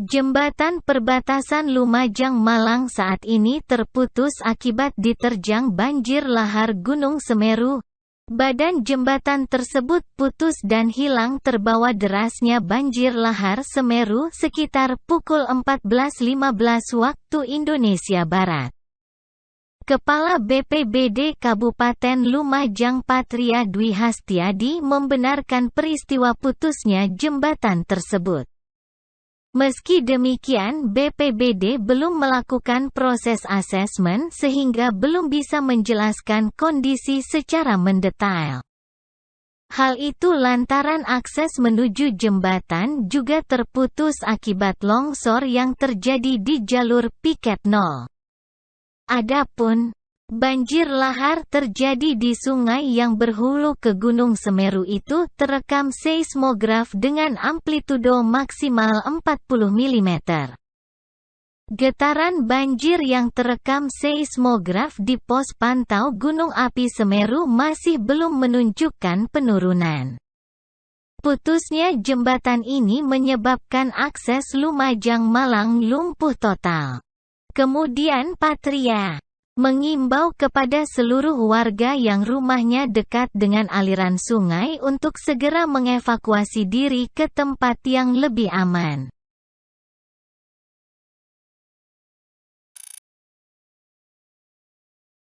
Jembatan perbatasan Lumajang Malang saat ini terputus akibat diterjang banjir lahar Gunung Semeru. Badan jembatan tersebut putus dan hilang terbawa derasnya banjir lahar Semeru sekitar pukul 14.15 waktu Indonesia Barat. Kepala BPBD Kabupaten Lumajang Patria Dwi Hastiadi membenarkan peristiwa putusnya jembatan tersebut. Meski demikian, BPBD belum melakukan proses asesmen sehingga belum bisa menjelaskan kondisi secara mendetail. Hal itu lantaran akses menuju jembatan juga terputus akibat longsor yang terjadi di jalur piket 0. Adapun banjir lahar terjadi di sungai yang berhulu ke Gunung Semeru itu terekam seismograf dengan amplitudo maksimal 40 mm. Getaran banjir yang terekam seismograf di pos pantau Gunung Api Semeru masih belum menunjukkan penurunan. Putusnya jembatan ini menyebabkan akses Lumajang Malang lumpuh total. Kemudian Patria mengimbau kepada seluruh warga yang rumahnya dekat dengan aliran sungai untuk segera mengevakuasi diri ke tempat yang lebih aman.